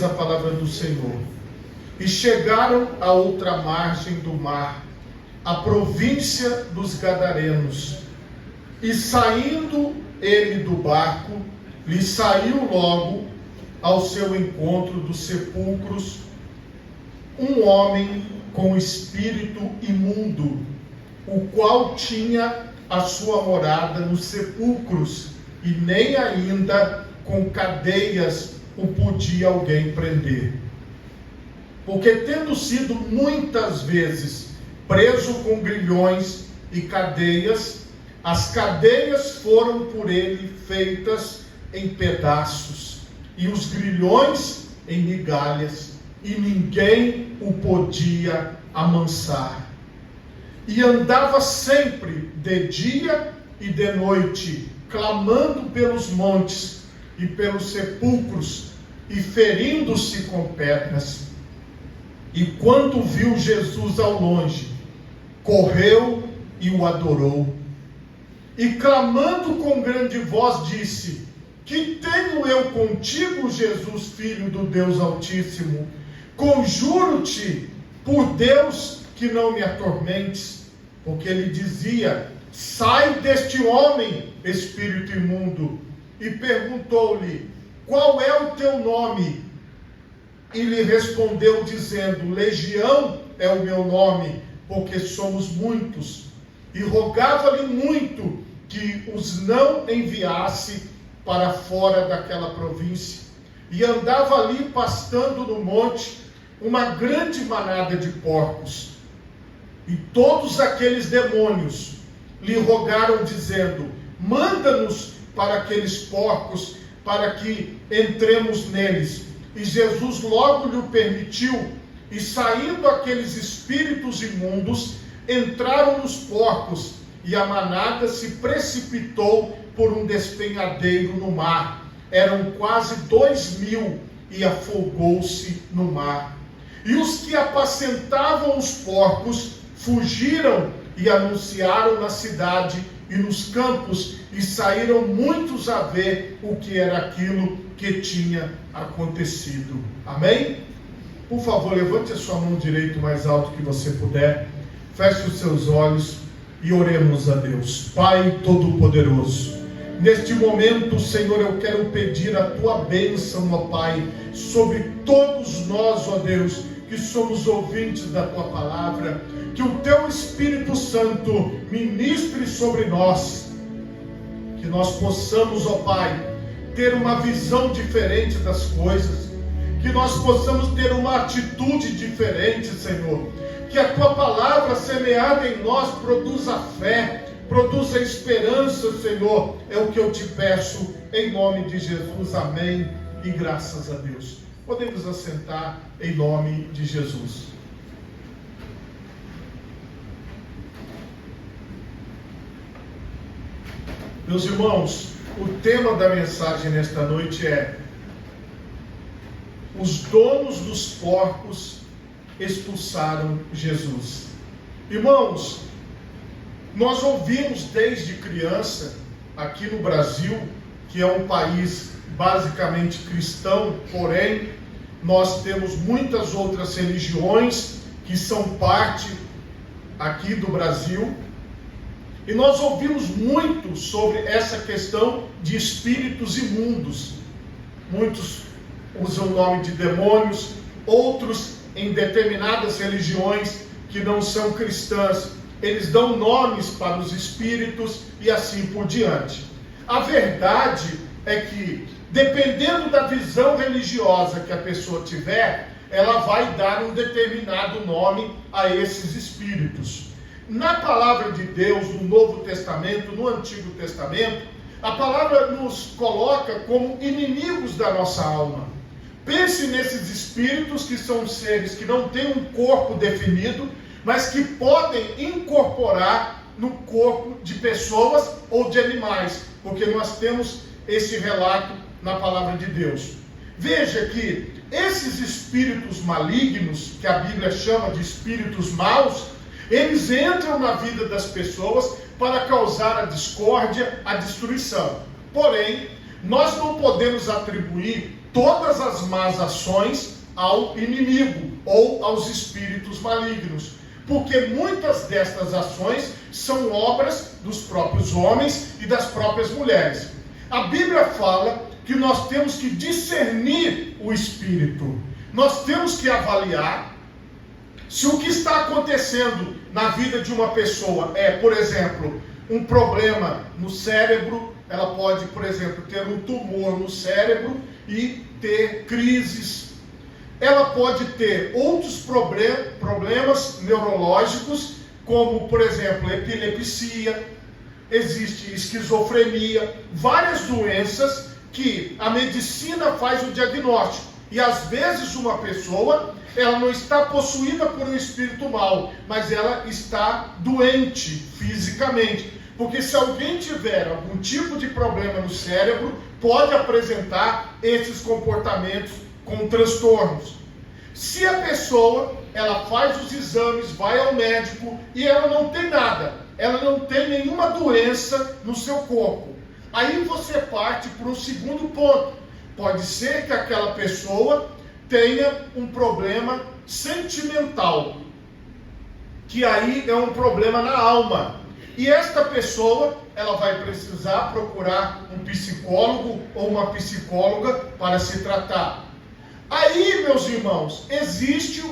diz a palavra do Senhor. E chegaram à outra margem do mar, a província dos Gadarenos. E saindo ele do barco, lhe saiu logo ao seu encontro dos sepulcros um homem com espírito imundo, o qual tinha a sua morada nos sepulcros, e nem ainda com cadeias o podia alguém prender. Porque tendo sido muitas vezes preso com grilhões e cadeias, as cadeias foram por ele feitas em pedaços, e os grilhões em migalhas, e ninguém o podia amansar. E andava sempre de dia e de noite, clamando pelos montes e pelos sepulcros, e ferindo-se com pedras. E quando viu Jesus ao longe, correu e o adorou. E clamando com grande voz disse: Que tenho eu contigo, Jesus, Filho do Deus Altíssimo? Conjuro-te por Deus que não me atormentes. Porque ele dizia: Sai deste homem, espírito imundo. E perguntou-lhe: Qual é o teu nome? E lhe respondeu dizendo: Legião é o meu nome, porque somos muitos. E rogava-lhe muito que os não enviasse para fora daquela província. E andava ali pastando no monte uma grande manada de porcos. E todos aqueles demônios lhe rogaram dizendo: Manda-nos para aqueles porcos, para que entremos neles. E Jesus logo lhe permitiu, e saindo aqueles espíritos imundos, entraram nos porcos, e a manada se precipitou por um despenhadeiro no mar. Eram quase 2.000, e afogou-se no mar. E os que apacentavam os porcos fugiram e anunciaram na cidade e nos campos, e saíram muitos a ver o que era aquilo que tinha acontecido. Amém? Por favor, levante a sua mão direita o mais alto que você puder. Feche os seus olhos e oremos a Deus. Pai Todo-Poderoso, neste momento, Senhor, eu quero pedir a Tua bênção, ó Pai, sobre todos nós, ó Deus, que somos ouvintes da Tua palavra. Que o Teu Espírito Santo ministre sobre nós. Que nós possamos, ó Pai, ter uma visão diferente das coisas. Que nós possamos ter uma atitude diferente, Senhor. Que a Tua palavra semeada em nós produza fé, produza esperança, Senhor. É o que eu te peço, em nome de Jesus. Amém e graças a Deus. Podemos assentar em nome de Jesus. Meus irmãos, o tema da mensagem nesta noite é: os donos dos porcos expulsaram Jesus. Irmãos, nós ouvimos desde criança, aqui no Brasil, que é um país basicamente cristão, porém, nós temos muitas outras religiões que são parte aqui do Brasil, e nós ouvimos muito sobre essa questão de espíritos imundos. Muitos usam o nome de demônios, outros em determinadas religiões que não são cristãs, eles dão nomes para os espíritos e assim por diante. A verdade é que, dependendo da visão religiosa que a pessoa tiver, ela vai dar um determinado nome a esses espíritos. Na palavra de Deus, no Novo Testamento, no Antigo Testamento, a palavra nos coloca como inimigos da nossa alma. Pense nesses espíritos que são seres que não têm um corpo definido, mas que podem incorporar no corpo de pessoas ou de animais, porque nós temos esse relato na palavra de Deus. Veja que esses espíritos malignos, que a Bíblia chama de espíritos maus, eles entram na vida das pessoas para causar a discórdia, a destruição. Porém, nós não podemos atribuir todas as más ações ao inimigo ou aos espíritos malignos, porque muitas destas ações são obras dos próprios homens e das próprias mulheres. A Bíblia fala que nós temos que discernir o espírito, nós temos que avaliar se o que está acontecendo na vida de uma pessoa é, por exemplo, um problema no cérebro. Ela pode, por exemplo, ter um tumor no cérebro e ter crises. Ela pode ter outros problemas neurológicos, como, por exemplo, epilepsia, existe esquizofrenia, várias doenças que a medicina faz o diagnóstico. E às vezes uma pessoa, ela não está possuída por um espírito mau, mas ela está doente fisicamente. Porque se alguém tiver algum tipo de problema no cérebro, pode apresentar esses comportamentos com transtornos. Se a pessoa, ela faz os exames, vai ao médico e ela não tem nada, ela não tem nenhuma doença no seu corpo, aí você parte para um segundo ponto. Pode ser que aquela pessoa tenha um problema sentimental, que aí é um problema na alma. E esta pessoa, ela vai precisar procurar um psicólogo ou uma psicóloga para se tratar. Aí, meus irmãos, existe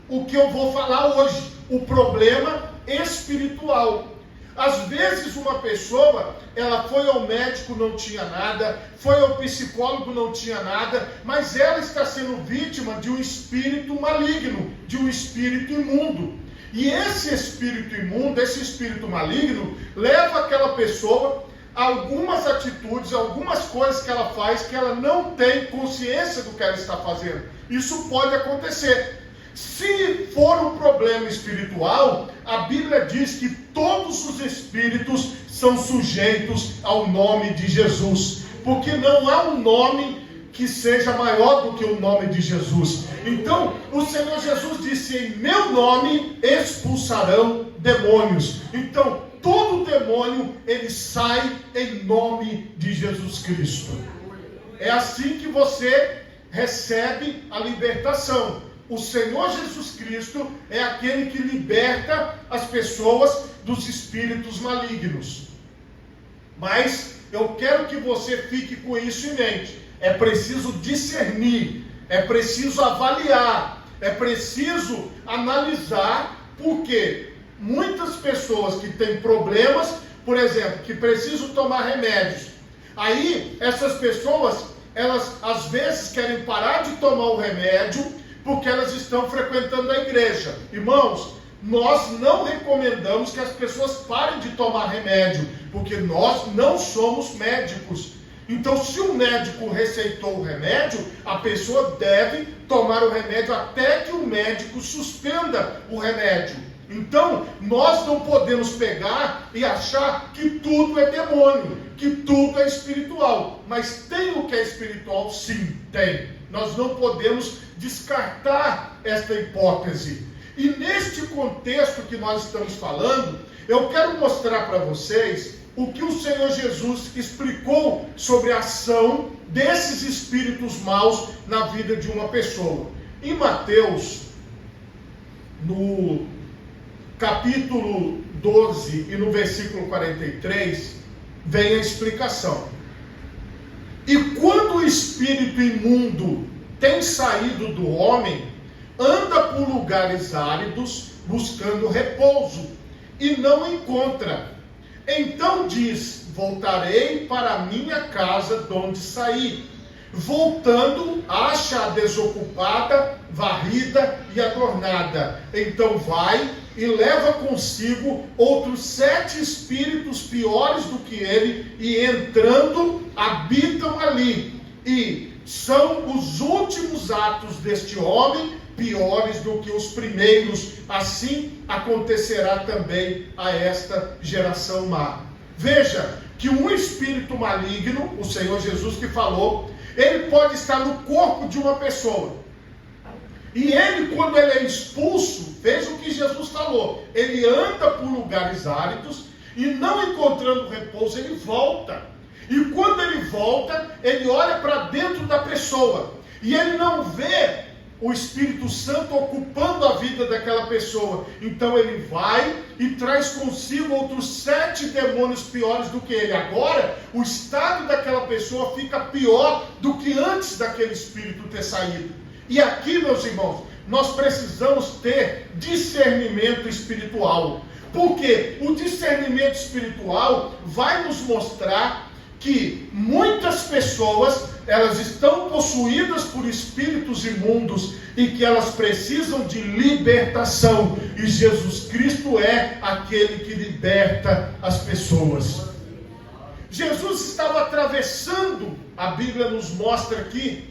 o que eu vou falar hoje, o problema espiritual. Às vezes uma pessoa, ela foi ao médico, não tinha nada, foi ao psicólogo, não tinha nada, mas ela está sendo vítima de um espírito maligno, de um espírito imundo. E esse espírito imundo, esse espírito maligno, leva aquela pessoa a algumas atitudes, algumas coisas que ela faz que ela não tem consciência do que ela está fazendo. Isso pode acontecer. Se for um problema espiritual, a Bíblia diz que todos os espíritos são sujeitos ao nome de Jesus, porque não há um nome que seja maior do que o nome de Jesus. Então, o Senhor Jesus disse: em meu nome expulsarão demônios. Então, todo demônio, ele sai em nome de Jesus Cristo. É assim que você recebe a libertação. O Senhor Jesus Cristo é aquele que liberta as pessoas dos espíritos malignos. Mas eu quero que você fique com isso em mente. É preciso discernir, é preciso avaliar, é preciso analisar, porque muitas pessoas que têm problemas, por exemplo, que precisam tomar remédios, aí essas pessoas, elas às vezes querem parar de tomar o remédio porque elas estão frequentando a igreja. Irmãos, nós não recomendamos que as pessoas parem de tomar remédio, porque nós não somos médicos. Então, se o médico receitou o remédio, a pessoa deve tomar o remédio até que o médico suspenda o remédio. Então, nós não podemos pegar e achar que tudo é demônio, que tudo é espiritual. Mas tem o que é espiritual? Sim, tem. Nós não podemos descartar esta hipótese. E neste contexto que nós estamos falando, eu quero mostrar para vocês o que o Senhor Jesus explicou sobre a ação desses espíritos maus na vida de uma pessoa. Em Mateus, no capítulo 12 e no versículo 43, vem a explicação. E quando o espírito imundo tem saído do homem, anda por lugares áridos, buscando repouso, e não encontra. Então diz: voltarei para a minha casa de onde saí. Voltando, acha-a desocupada, varrida e adornada. Então vai e leva consigo outros 7 espíritos piores do que ele, e entrando, habitam ali. E são os últimos atos deste homem piores do que os primeiros. Assim acontecerá também a esta geração má. Veja que um espírito maligno, o Senhor Jesus que falou, ele pode estar no corpo de uma pessoa. E ele, quando ele é expulso, veja o que Jesus falou, ele anda por lugares áridos e, não encontrando repouso, ele volta. E quando ele volta, ele olha para dentro da pessoa. E ele não vê o Espírito Santo ocupando a vida daquela pessoa. Então ele vai e traz consigo outros 7 demônios piores do que ele. Agora, o estado daquela pessoa fica pior do que antes daquele espírito ter saído. E aqui, meus irmãos, nós precisamos ter discernimento espiritual. Porque o discernimento espiritual vai nos mostrar que muitas pessoas, elas estão possuídas por espíritos imundos e que elas precisam de libertação. E Jesus Cristo é aquele que liberta as pessoas. Jesus estava atravessando, a Bíblia nos mostra aqui,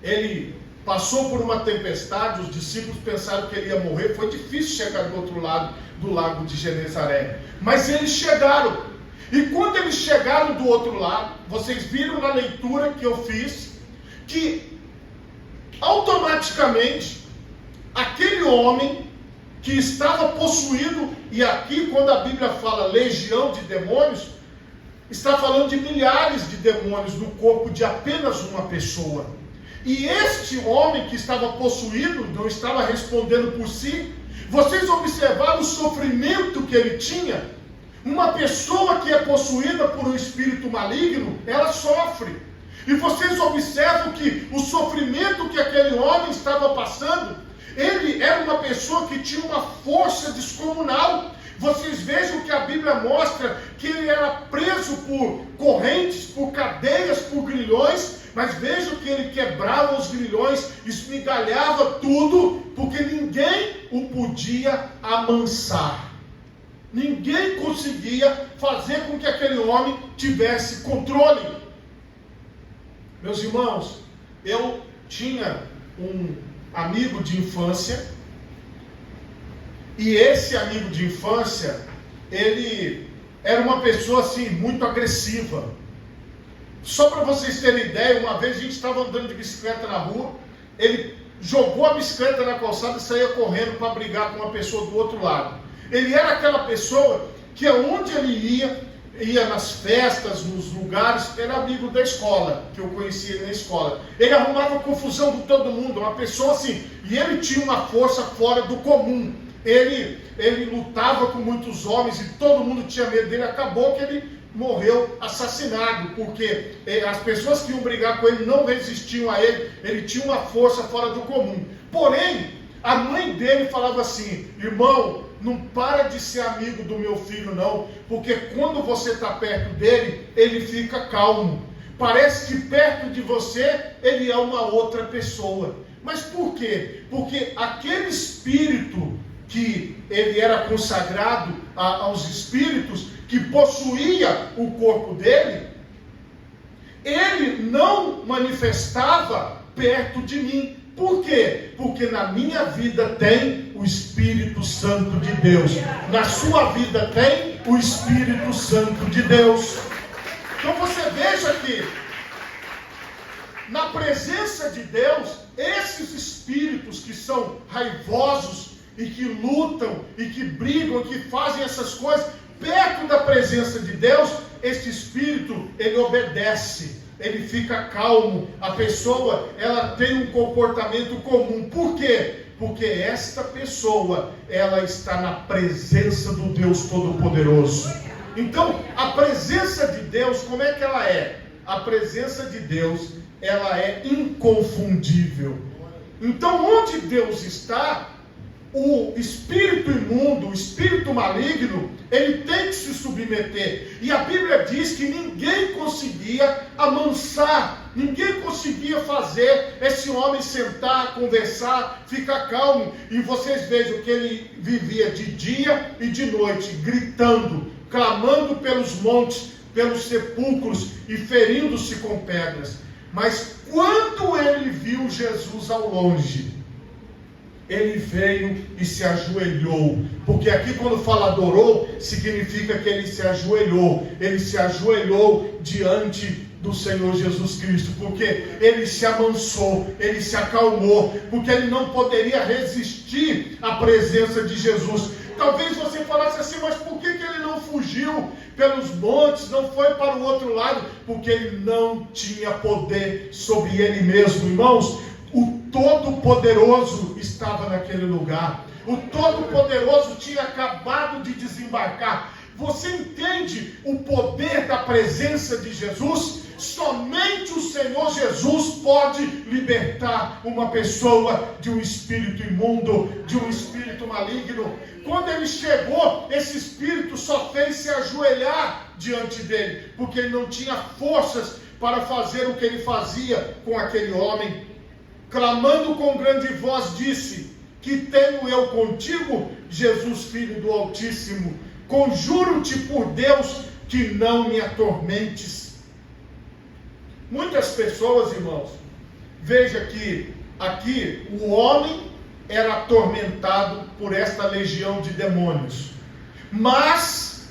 ele passou por uma tempestade, os discípulos pensaram que ele ia morrer, foi difícil chegar do outro lado do lago de Genezaré. Mas eles chegaram. E quando eles chegaram do outro lado, vocês viram na leitura que eu fiz, que automaticamente aquele homem que estava possuído, e aqui quando a Bíblia fala legião de demônios, está falando de milhares de demônios no corpo de apenas uma pessoa. E este homem que estava possuído, não estava respondendo por si. Vocês observaram o sofrimento que ele tinha? Uma pessoa que é possuída por um espírito maligno, ela sofre. E vocês observam que o sofrimento que aquele homem estava passando, ele era uma pessoa que tinha uma força descomunal. Vocês vejam que a Bíblia mostra que ele era preso por correntes, por cadeias, por grilhões, mas vejam que ele quebrava os grilhões, esmigalhava tudo, porque ninguém o podia amansar. Ninguém conseguia fazer com que aquele homem tivesse controle. Meus irmãos, eu tinha um amigo de infância, e esse amigo de infância, ele era uma pessoa assim, muito agressiva. Só para vocês terem ideia, uma vez a gente estava andando de bicicleta na rua, ele jogou a bicicleta na calçada e saía correndo para brigar com uma pessoa do outro lado. Ele era aquela pessoa que aonde ele ia nas festas, nos lugares, era amigo da escola, que eu conhecia na escola. Ele arrumava confusão com todo mundo, uma pessoa assim, e ele tinha uma força fora do comum. Ele lutava com muitos homens e todo mundo tinha medo dele. Acabou que ele morreu assassinado, porque as pessoas que iam brigar com ele não resistiam a ele. Ele tinha uma força fora do comum. Porém, a mãe dele falava assim: irmão, não para de ser amigo do meu filho não, porque quando você está perto dele, ele fica calmo. Parece que perto de você, ele é uma outra pessoa. Mas por quê? Porque aquele espírito que ele era consagrado aos espíritos, que possuía o corpo dele, ele não manifestava perto de mim. Por quê? Porque na minha vida tem o Espírito Santo de Deus. Na sua vida tem o Espírito Santo de Deus. Então você veja que na presença de Deus, esses espíritos que são raivosos e que lutam e que brigam, que fazem essas coisas, perto da presença de Deus, este espírito, ele obedece. Ele fica calmo, a pessoa, ela tem um comportamento comum. Por quê? Porque esta pessoa, ela está na presença do Deus Todo-Poderoso. Então, a presença de Deus, como é que ela é? A presença de Deus, ela é inconfundível. Então, onde Deus está, o espírito imundo, o espírito maligno, ele tem que se submeter. E a Bíblia diz que ninguém conseguia amansar, ninguém conseguia fazer esse homem sentar, conversar, ficar calmo. E vocês vejam que ele vivia de dia e de noite, gritando, clamando pelos montes, pelos sepulcros e ferindo-se com pedras. Mas quando ele viu Jesus ao longe, ele veio e se ajoelhou. Porque aqui quando fala adorou, significa que ele se ajoelhou. Ele se ajoelhou diante do Senhor Jesus Cristo. Porque ele se amansou, ele se acalmou. Porque ele não poderia resistir à presença de Jesus. Talvez você falasse assim, mas por que ele não fugiu pelos montes, não foi para o outro lado, porque ele não tinha poder sobre ele mesmo. Irmãos, o Todo-Poderoso estava naquele lugar. O Todo-Poderoso tinha acabado de desembarcar. Você entende o poder da presença de Jesus? Somente o Senhor Jesus pode libertar uma pessoa de um espírito imundo, de um espírito maligno. Quando ele chegou, esse espírito só fez se ajoelhar diante dele, porque ele não tinha forças para fazer o que ele fazia com aquele homem. Clamando com grande voz, disse: que tenho eu contigo, Jesus, Filho do Altíssimo? Conjuro-te por Deus que não me atormentes. Muitas pessoas, irmãos, veja que aqui o homem era atormentado por esta legião de demônios, mas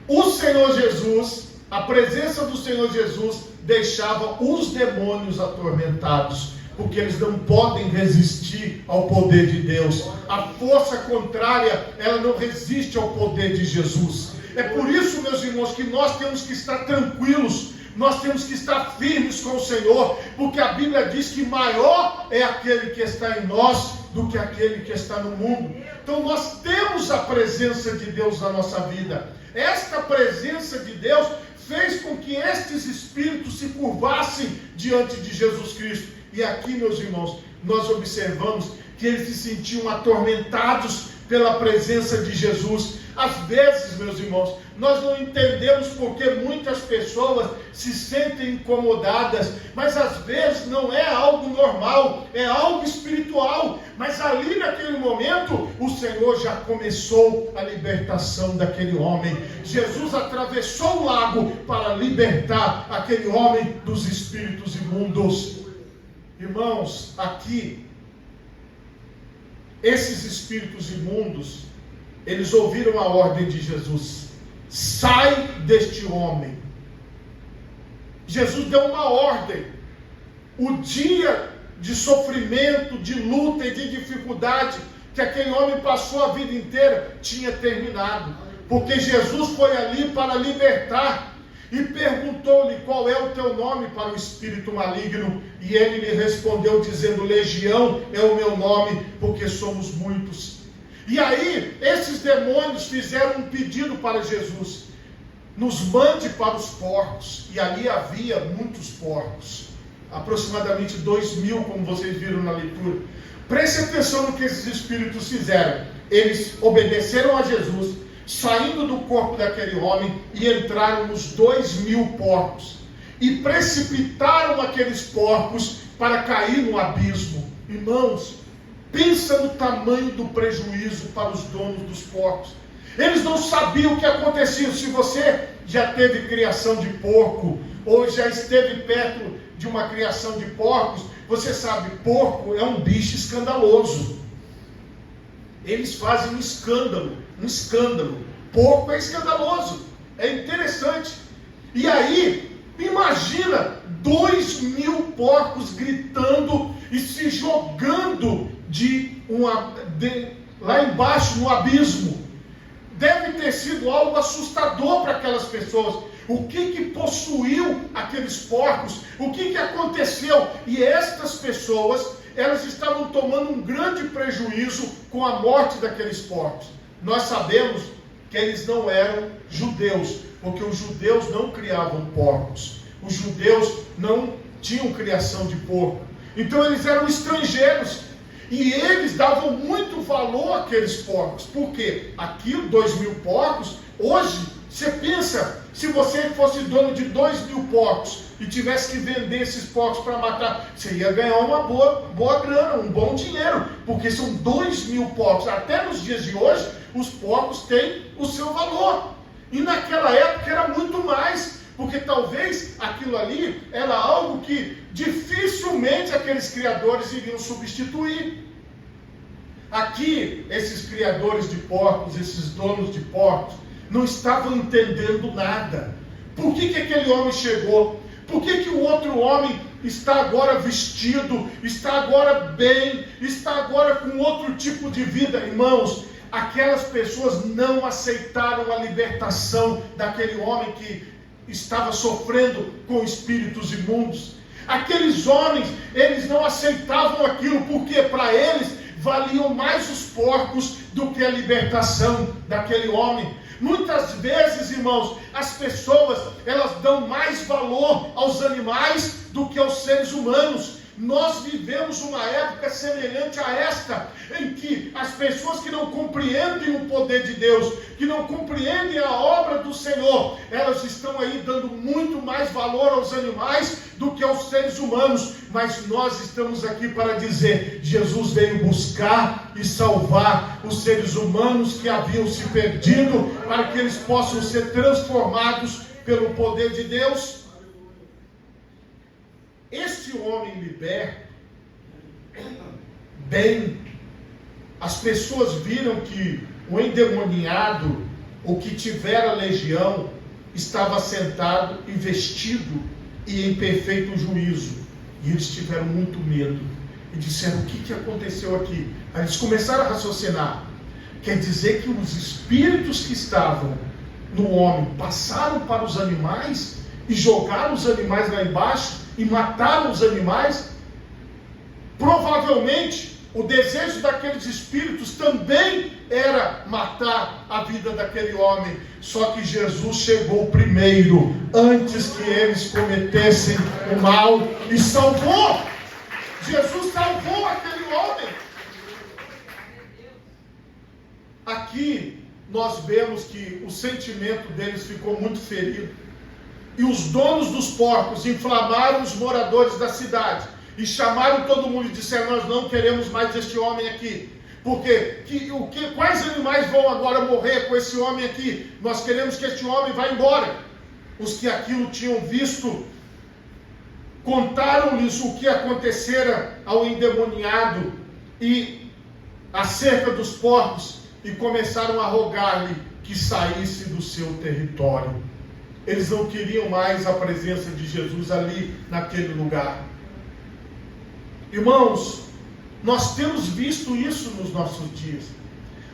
o Senhor Jesus, a presença do Senhor Jesus, deixava os demônios atormentados, porque eles não podem resistir ao poder de Deus. A força contrária, ela não resiste ao poder de Jesus. É por isso, meus irmãos, que nós temos que estar tranquilos, nós temos que estar firmes com o Senhor, porque a Bíblia diz que maior é aquele que está em nós do que aquele que está no mundo. Então nós temos a presença de Deus na nossa vida. Esta presença de Deus fez com que estes espíritos se curvassem diante de Jesus Cristo. E aqui, meus irmãos, nós observamos que eles se sentiam atormentados pela presença de Jesus. Às vezes, meus irmãos, nós não entendemos porque muitas pessoas se sentem incomodadas, mas às vezes não é algo normal, é algo espiritual. Mas ali naquele momento, o Senhor já começou a libertação daquele homem. Jesus atravessou o lago para libertar aquele homem dos espíritos imundos. Irmãos, aqui, esses espíritos imundos, eles ouviram a ordem de Jesus: sai deste homem. Jesus deu uma ordem. O dia de sofrimento, de luta e de dificuldade que aquele homem passou a vida inteira tinha terminado, porque Jesus foi ali para libertar. E perguntou-lhe: qual é o teu nome, para o espírito maligno? E ele lhe respondeu dizendo: Legião é o meu nome, porque somos muitos. E aí, esses demônios fizeram um pedido para Jesus: nos mande para os porcos. E ali havia muitos porcos, aproximadamente 2.000, como vocês viram na leitura. Preste atenção no que esses espíritos fizeram. Eles obedeceram a Jesus, saindo do corpo daquele homem, e entraram nos 2.000 porcos, e precipitaram aqueles porcos para cair no abismo. Irmãos, pensa no tamanho do prejuízo para os donos dos porcos. Eles não sabiam o que acontecia. Se você já teve criação de porco, ou já esteve perto de uma criação de porcos, você sabe, porco é um bicho escandaloso. Eles fazem um escândalo. Porco é escandaloso, é interessante. E aí, imagina 2.000 porcos gritando e se jogando lá embaixo no abismo. Deve ter sido algo assustador para aquelas pessoas. O que possuiu aqueles porcos? O que aconteceu? E estas pessoas, elas estavam tomando um grande prejuízo com a morte daqueles porcos. Nós sabemos que eles não eram judeus, porque os judeus não criavam porcos. Os judeus não tinham criação de porco. Então eles eram estrangeiros. E eles davam muito valor àqueles porcos. Por quê? Aquilo, 2.000 porcos, hoje, você pensa, se você fosse dono de 2.000 porcos e tivesse que vender esses porcos para matar, você ia ganhar uma boa grana, um bom dinheiro, porque são 2.000 porcos. Até nos dias de hoje, os porcos têm o seu valor. E naquela época era muito mais, porque talvez aquilo ali era algo que dificilmente aqueles criadores iriam substituir. Aqui, esses criadores de porcos, esses donos de porcos, não estavam entendendo nada. Por que aquele homem chegou? Por que o outro homem está agora vestido, está agora bem, está agora com outro tipo de vida? Irmãos, aquelas pessoas não aceitaram a libertação daquele homem que estava sofrendo com espíritos imundos. Aqueles homens, eles não aceitavam aquilo, porque para eles valiam mais os porcos do que a libertação daquele homem. Muitas vezes, irmãos, as pessoas, elas dão mais valor aos animais do que aos seres humanos. Nós vivemos uma época semelhante a esta, em que as pessoas que não compreendem o poder de Deus, que não compreendem a obra do Senhor, elas estão aí dando muito mais valor aos animais do que aos seres humanos. Mas nós estamos aqui para dizer: Jesus veio buscar e salvar os seres humanos que haviam se perdido, para que eles possam ser transformados pelo poder de Deus. Este homem liberto, bem, as pessoas viram que o endemoniado, o que tivera legião, estava sentado e vestido e em perfeito juízo. E eles tiveram muito medo e disseram: o que aconteceu aqui? Aí eles começaram a raciocinar. Quer dizer que os espíritos que estavam no homem passaram para os animais e jogaram os animais lá embaixo e mataram os animais? Provavelmente o desejo daqueles espíritos também era matar a vida daquele homem. Só que Jesus chegou primeiro, antes que eles cometessem o mal, e salvou. Jesus salvou aquele homem. Aqui nós vemos que o sentimento deles ficou muito ferido. E os donos dos porcos inflamaram os moradores da cidade e chamaram todo mundo e disseram: nós não queremos mais este homem aqui, porque quais animais vão agora morrer com esse homem aqui? Nós queremos que este homem vá embora. Os que aquilo tinham visto contaram-lhes o que acontecera ao endemoniado e acerca dos porcos, e começaram a rogar-lhe que saísse do seu território. Eles não queriam mais a presença de Jesus ali naquele lugar. Irmãos, nós temos visto isso nos nossos dias.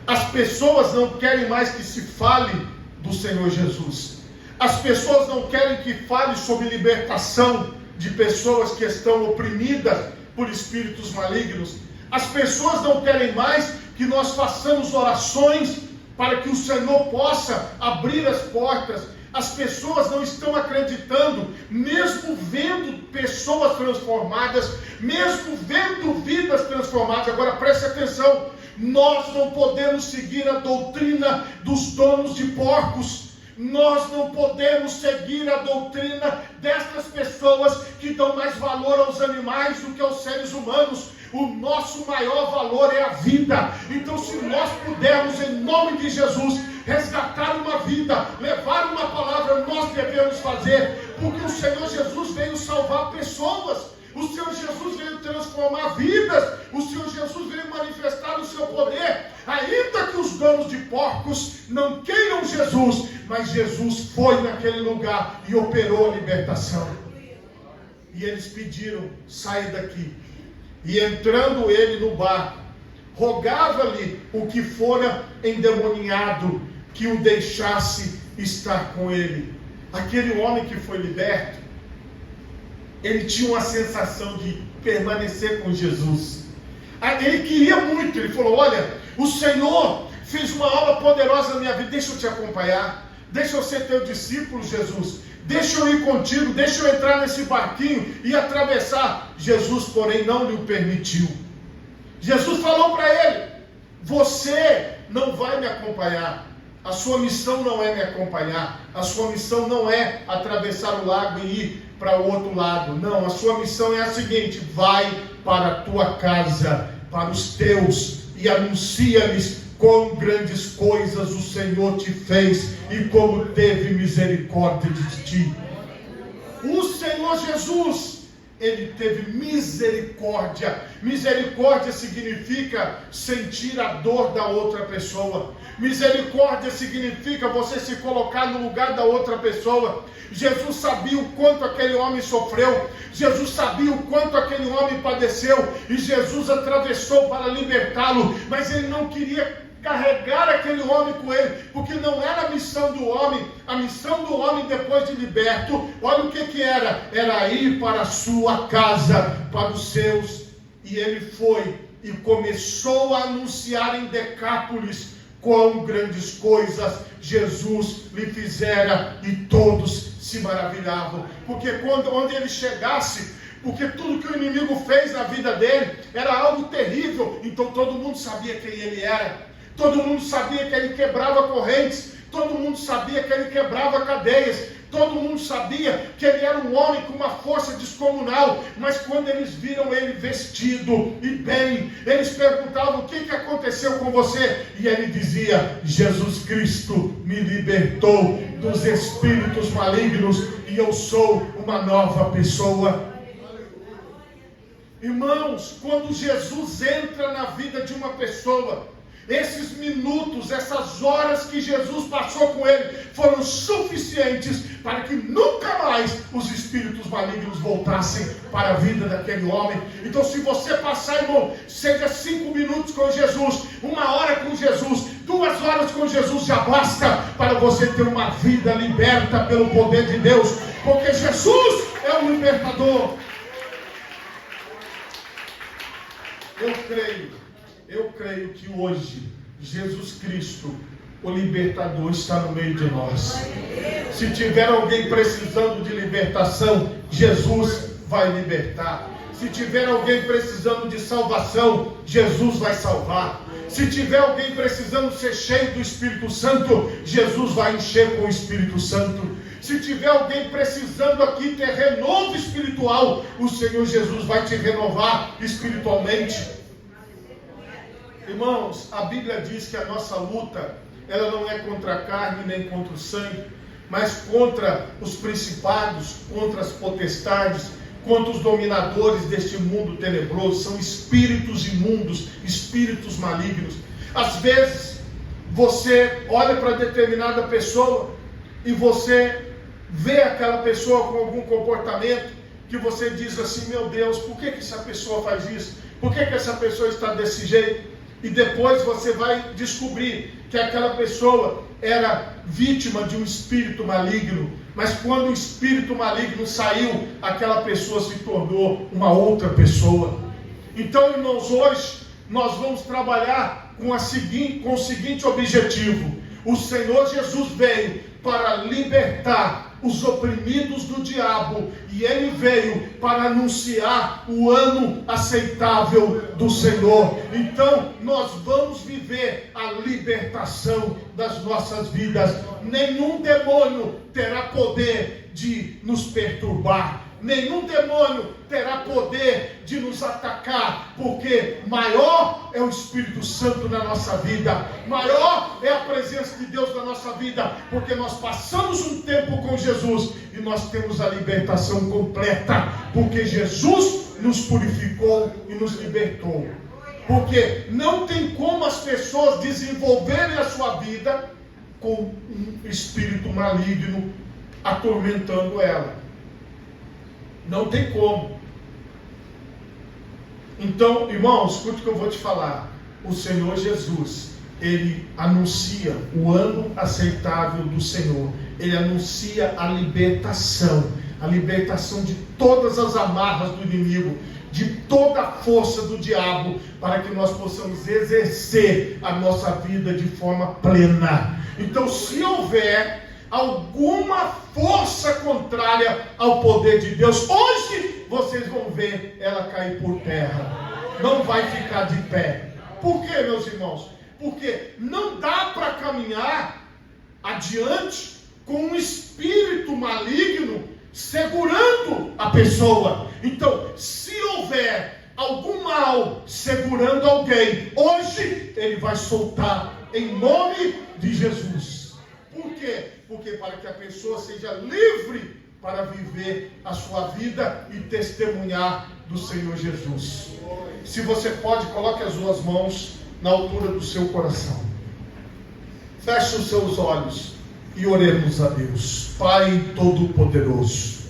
As pessoas não querem mais que se fale do Senhor Jesus. As pessoas não querem que fale sobre libertação de pessoas que estão oprimidas por espíritos malignos. As pessoas não querem mais que nós façamos orações para que o Senhor possa abrir as portas. As pessoas não estão acreditando, mesmo vendo pessoas transformadas, mesmo vendo vidas transformadas. Agora preste atenção: nós não podemos seguir a doutrina dos donos de porcos. Nós não podemos seguir a doutrina destas pessoas que dão mais valor aos animais do que aos seres humanos. O nosso maior valor é a vida. Então, se nós pudermos, em nome de Jesus, resgatar uma vida, levar uma palavra, nós devemos fazer, porque o Senhor Jesus veio salvar pessoas. O Senhor Jesus veio transformar vidas. O Senhor Jesus veio manifestar o seu poder. Ainda que os donos de porcos não queiram Jesus, mas Jesus foi naquele lugar e operou a libertação. E eles pediram: sai daqui. E entrando ele no barco, rogava-lhe o que fora endemoniado que o deixasse estar com ele. Aquele homem que foi liberto, ele tinha uma sensação de permanecer com Jesus. Ele queria muito. Ele falou: olha, o Senhor fez uma obra poderosa na minha vida, deixa eu te acompanhar, deixa eu ser teu discípulo, Jesus. Deixa eu ir contigo, deixa eu entrar nesse barquinho e atravessar. Jesus, porém, não lhe permitiu. Jesus falou para ele: você não vai me acompanhar. A sua missão não é me acompanhar. A sua missão não é atravessar o lago e ir para o outro lado. Não, a sua missão é a seguinte: vai para a tua casa, para os teus, e anuncia-lhes quão grandes coisas o Senhor te fez e como teve misericórdia de ti. O Senhor Jesus, ele teve misericórdia. Misericórdia significa sentir a dor da outra pessoa. Misericórdia significa você se colocar no lugar da outra pessoa. Jesus sabia o quanto aquele homem sofreu. Jesus sabia o quanto aquele homem padeceu. E Jesus atravessou para libertá-lo. Mas ele não queria carregar aquele homem com ele, porque não era a missão do homem. A missão do homem, depois de liberto, olha o que era: era ir para a sua casa, para os seus. E ele foi e começou a anunciar em Decápolis quão grandes coisas Jesus lhe fizera, e todos se maravilhavam, porque onde ele chegasse, porque tudo que o inimigo fez na vida dele era algo terrível, então todo mundo sabia quem ele era, todo mundo sabia que ele quebrava correntes, todo mundo sabia que ele quebrava cadeias, todo mundo sabia que ele era um homem com uma força descomunal. Mas quando eles viram ele vestido e bem, eles perguntavam: o que aconteceu com você? E ele dizia: Jesus Cristo me libertou dos espíritos malignos e eu sou uma nova pessoa. Irmãos, quando Jesus entra na vida de uma pessoa, esses minutos, essas horas que Jesus passou com ele foram suficientes para que nunca mais os espíritos malignos voltassem para a vida daquele homem. Então, se você passar, irmão, seja 5 minutos com Jesus, 1 hora com Jesus, 2 horas com Jesus, já basta para você ter uma vida liberta pelo poder de Deus, porque Jesus é o libertador. Eu creio que hoje Jesus Cristo, o libertador, está no meio de nós. Se tiver alguém precisando de libertação, Jesus vai libertar. Se tiver alguém precisando de salvação, Jesus vai salvar. Se tiver alguém precisando ser cheio do Espírito Santo, Jesus vai encher com o Espírito Santo. Se tiver alguém precisando aqui ter renovo espiritual, o Senhor Jesus vai te renovar espiritualmente. Irmãos, a Bíblia diz que a nossa luta, ela não é contra a carne nem contra o sangue, mas contra os principados, contra as potestades, contra os dominadores deste mundo tenebroso. São espíritos imundos, espíritos malignos. Às vezes, você olha para determinada pessoa e você vê aquela pessoa com algum comportamento que você diz assim: meu Deus, por que essa pessoa faz isso? Por que essa pessoa está desse jeito? E depois você vai descobrir que aquela pessoa era vítima de um espírito maligno. Mas quando o espírito maligno saiu, aquela pessoa se tornou uma outra pessoa. Então, irmãos, hoje nós vamos trabalhar com o seguinte objetivo: o Senhor Jesus veio para libertar os oprimidos do diabo, e ele veio para anunciar o ano aceitável do Senhor. Então nós vamos viver a libertação das nossas vidas. Nenhum demônio terá poder de nos perturbar, nenhum demônio terá poder de nos atacar, porque maior é o Espírito Santo na nossa vida, maior é a presença de Deus na nossa vida, porque nós passamos um tempo com Jesus e nós temos a libertação completa, porque Jesus nos purificou e nos libertou. Porque não tem como as pessoas desenvolverem a sua vida com um espírito maligno atormentando ela. Não tem como. Então, irmãos, escute o que eu vou te falar. O Senhor Jesus, Ele anuncia o ano aceitável do Senhor. Ele anuncia a libertação de todas as amarras do inimigo, de toda a força do diabo, para que nós possamos exercer a nossa vida de forma plena. Então, se houver alguma força contrária ao poder de Deus, hoje vocês vão ver ela cair por terra, não vai ficar de pé. Por quê, meus irmãos? Porque não dá para caminhar adiante com um espírito maligno segurando a pessoa. Então, se houver algum mal segurando alguém, hoje ele vai soltar em nome de Jesus. Por quê? Porque para que a pessoa seja livre para viver a sua vida e testemunhar do Senhor Jesus. Se você pode, coloque as suas mãos na altura do seu coração. Feche os seus olhos e oremos a Deus. Pai Todo-Poderoso,